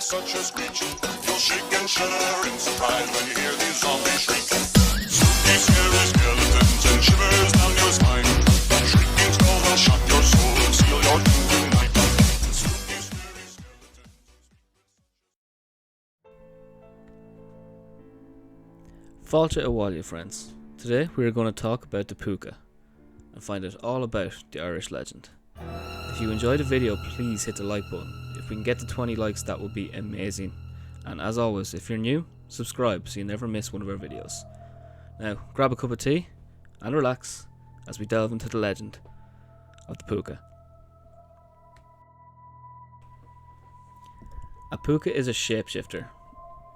such a screech. You'll shake and shudder in surprise when you hear these zombies shriek. Spooky, scary skeletons and shivers down your spine. Shrieking skulls will shock your soul and seal your doom tonight. Spooky, scary skeletons. Fáilte Abhaile, friends. Today we are going to talk about the Pooka and find out all about the Irish legend. If you enjoyed the video, please hit the like button. If we can get to 20 likes, that would be amazing. And as always, if you're new, subscribe so you never miss one of our videos. Now, grab a cup of tea and relax as we delve into the legend of the Pooka. A Pooka is a shapeshifter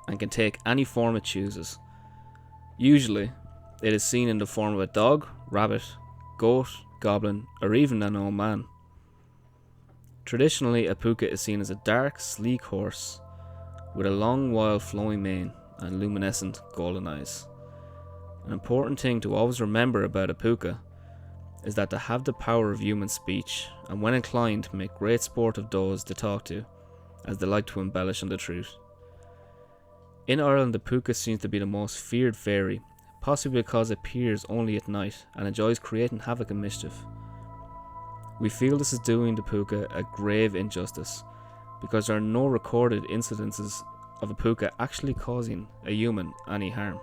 and can take any form it chooses. Usually, it is seen in the form of a dog, rabbit, goat, goblin, or even an old man. Traditionally, a Pooka is seen as a dark, sleek horse with a long, wild, flowing mane and luminescent golden eyes. An important thing to always remember about a Pooka is that they have the power of human speech, and when inclined, make great sport of those they talk to, as they like to embellish on the truth. In Ireland, the Pooka seems to be the most feared fairy, possibly because it appears only at night and enjoys creating havoc and mischief. We feel this is doing the Pooka a grave injustice, because there are no recorded incidences of a Pooka actually causing a human any harm.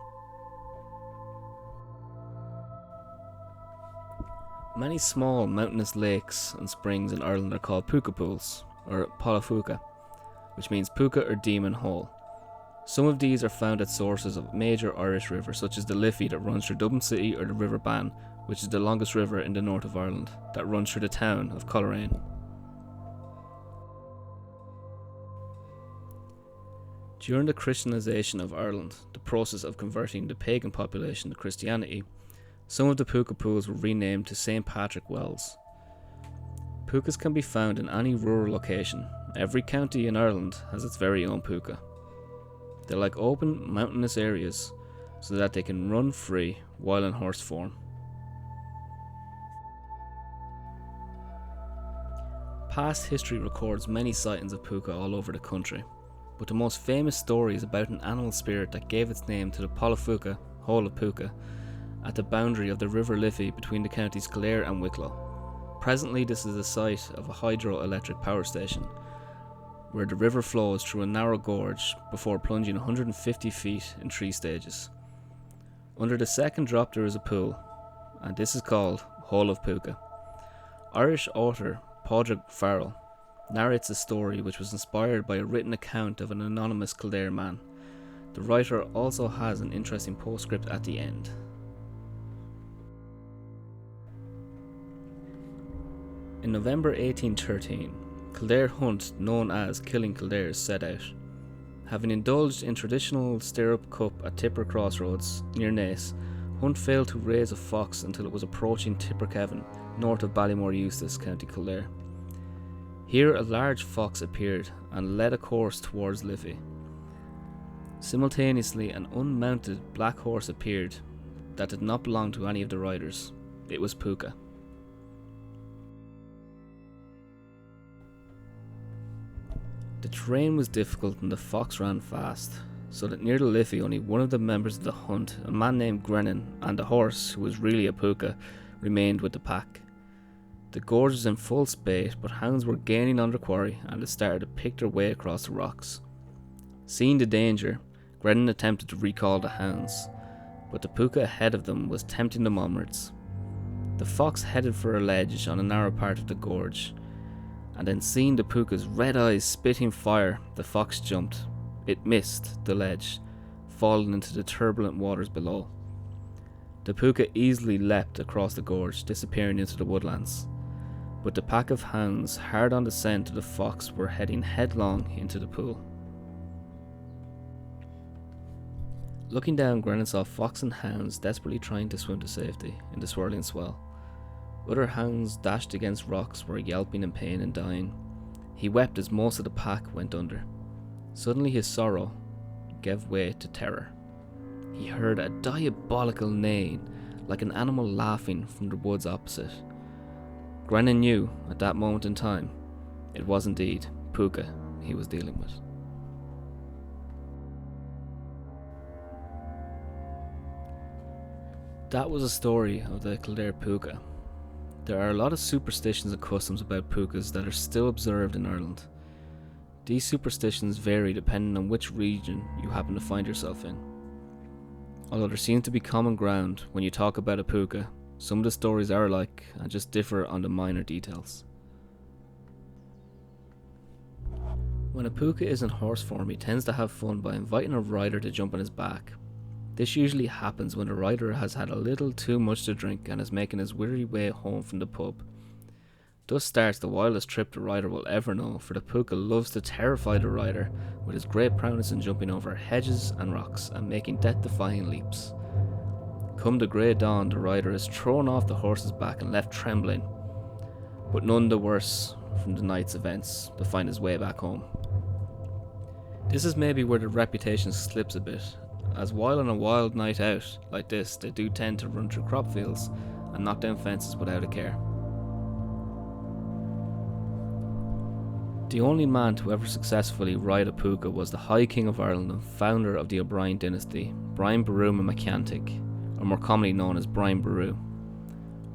Many small mountainous lakes and springs in Ireland are called Pooka pools, or Polafuka, which means Pooka or demon hole. Some of these are found at sources of major Irish rivers, such as the Liffey that runs through Dublin City, or the River Bann, which is the longest river in the north of Ireland, that runs through the town of Coleraine. During the Christianization of Ireland, the process of converting the pagan population to Christianity, some of the Pooka pools were renamed to St. Patrick Wells. Pookas can be found in any rural location. Every county in Ireland has its very own Pooka. They like open, mountainous areas so that they can run free while in horse form. Past history records many sightings of Pooka all over the country, but the most famous story is about an animal spirit that gave its name to the Polafuka, Hole of Pooka, at the boundary of the River Liffey between the counties Kildare and Wicklow. Presently, this is the site of a hydroelectric power station, where the river flows through a narrow gorge before plunging 150 feet in 3 stages. Under the second drop there is a pool, and this is called Hole of Pooka. Irish author Padraig Farrell narrates a story which was inspired by a written account of an anonymous Kildare man. The writer also has an interesting postscript at the end. In November 1813, Kildare hunt known as Killing Kildare set out. Having indulged in traditional stirrup cup at Tipper Crossroads near Naas, Hunt failed to raise a fox until it was approaching Tipper Kevin, north of Ballymore Eustace, County Kildare. Here a large fox appeared and led a course towards Liffey. Simultaneously an unmounted black horse appeared that did not belong to any of the riders. It was Pooka. The terrain was difficult and the fox ran fast, so that near the Liffey only one of the members of the hunt, a man named Grennan, and the horse, who was really a Pooka, remained with the pack. The gorge was in full spate, but hounds were gaining on the quarry and they started to pick their way across the rocks. Seeing the danger, Grennan attempted to recall the hounds, but the Pooka ahead of them was tempting them onwards. The fox headed for a ledge on a narrow part of the gorge, and then seeing the Pooka's red eyes spitting fire, the fox jumped. It missed the ledge, falling into the turbulent waters below. The Pooka easily leapt across the gorge, disappearing into the woodlands, but the pack of hounds, hard on the scent of the fox, were heading headlong into the pool. Looking down, Grennan saw fox and hounds desperately trying to swim to safety in the swirling swell. Other hounds dashed against rocks, were yelping in pain and dying. He wept as most of the pack went under. Suddenly his sorrow gave way to terror. He heard a diabolical neighing, like an animal laughing from the woods opposite. Grennan knew, at that moment in time, it was indeed Pooka he was dealing with. That was a story of the Kildare Pooka. There are a lot of superstitions and customs about Pookas that are still observed in Ireland. These superstitions vary depending on which region you happen to find yourself in. Although there seems to be common ground when you talk about a Pooka, some of the stories are alike and just differ on the minor details. When a Pooka is in horse form, he tends to have fun by inviting a rider to jump on his back. This usually happens when the rider has had a little too much to drink and is making his weary way home from the pub. Thus starts the wildest trip the rider will ever know, for the Pooka loves to terrify the rider with his great prowess in jumping over hedges and rocks and making death-defying leaps. Come the grey dawn, the rider is thrown off the horse's back and left trembling, but none the worse from the night's events to find his way back home. This is maybe where the reputation slips a bit, as while on a wild night out like this, they do tend to run through crop fields and knock down fences without a care. The only man to ever successfully ride a Pooka was the High King of Ireland and founder of the O'Brien dynasty, Brian Boru MacCantic, or more commonly known as Brian Boru.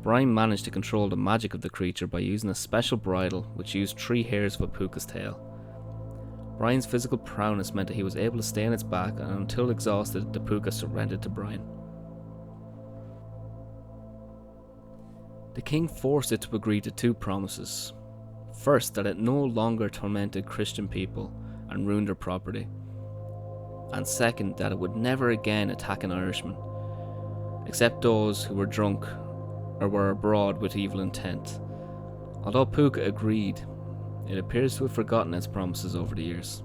Brian managed to control the magic of the creature by using a special bridle which used 3 hairs of a Pooka's tail. Brian's physical prowess meant that he was able to stay on its back, and until exhausted, the Pooka surrendered to Brian. The king forced it to agree to 2 promises. First, that it no longer tormented Christian people and ruined their property. And second, that it would never again attack an Irishman, except those who were drunk or were abroad with evil intent. Although Pooka agreed, it appears to have forgotten its promises over the years.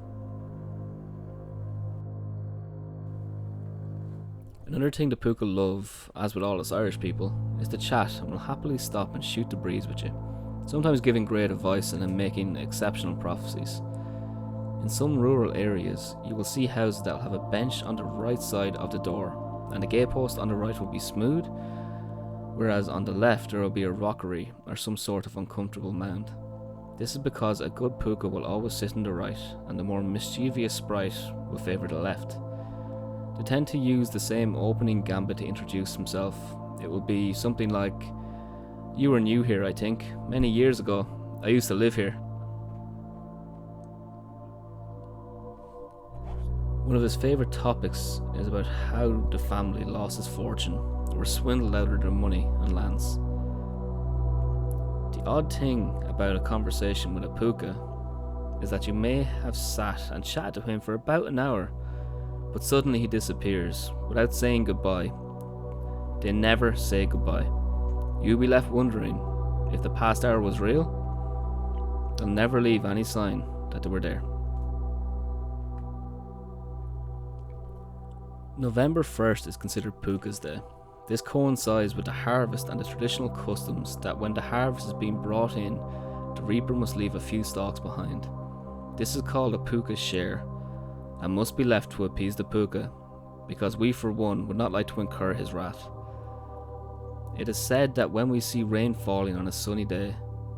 Another thing the Pooka love, as with all us Irish people, is to chat and will happily stop and shoot the breeze with you, sometimes giving great advice and then making exceptional prophecies. In some rural areas, you will see houses that will have a bench on the right side of the door, and the gatepost on the right will be smooth, whereas on the left there will be a rockery or some sort of uncomfortable mound. This is because a good Pooka will always sit on the right, and the more mischievous sprite will favour the left. They tend to use the same opening gambit to introduce himself. It will be something like, "You were new here, I think. Many years ago. I used to live here." One of his favourite topics is about how the family lost his fortune or were swindled out of their money and lands. The odd thing about a conversation with a Pooka is that you may have sat and chatted to him for about an hour, but suddenly he disappears without saying goodbye. They never say goodbye. You'll be left wondering if the past hour was real. They'll never leave any sign that they were there. November 1st is considered Pooka's Day. This coincides with the harvest and the traditional customs that when the harvest is being brought in, the reaper must leave a few stalks behind. This is called a Pooka's share and must be left to appease the Pooka, because we for one would not like to incur his wrath. It is said that when we see rain falling on a sunny day,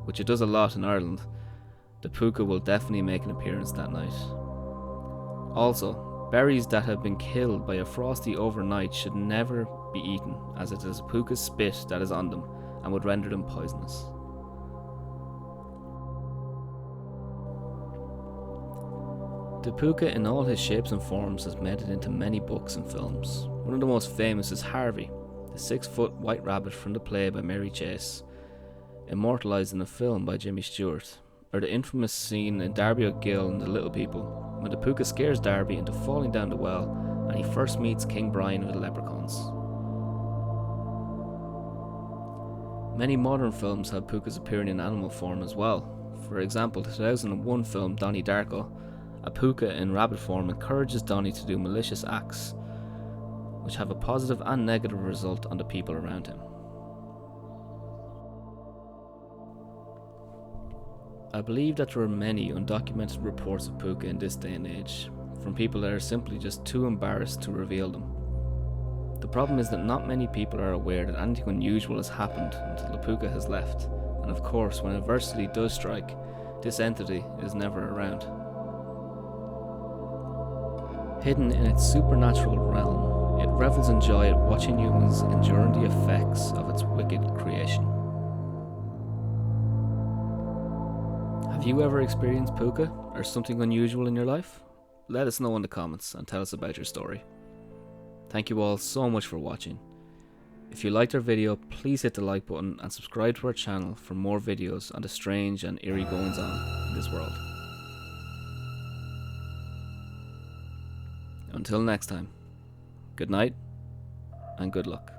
which it does a lot in Ireland, the Pooka will definitely make an appearance that night. Also, berries that have been killed by a frosty overnight should never be eaten, as it is a Pooka's spit that is on them and would render them poisonous. The Pooka in all his shapes and forms has made it into many books and films. One of the most famous is Harvey, the 6-foot white rabbit from the play by Mary Chase, immortalised in a film by Jimmy Stewart, or the infamous scene in Darby O'Gill and the Little People, when the Pooka scares Darby into falling down the well and he first meets King Brian of the Leprechauns. Many modern films have Pookas appearing in animal form as well. For example, the 2001 film Donnie Darko, a Pooka in rabbit form encourages Donnie to do malicious acts, which have a positive and negative result on the people around him. I believe that there are many undocumented reports of Pooka in this day and age, from people that are simply just too embarrassed to reveal them. The problem is that not many people are aware that anything unusual has happened until the Pooka has left, and of course when adversity does strike, this entity is never around. Hidden in its supernatural realm It revels in joy at watching humans enduring the effects of its wicked creation. Have you ever experienced Pooka or something unusual in your life? Let us know in the comments and tell us about your story. Thank you all so much for watching. If you liked our video, please hit the like button and subscribe to our channel for more videos on the strange and eerie goings on in this world. Until next time, good night and good luck.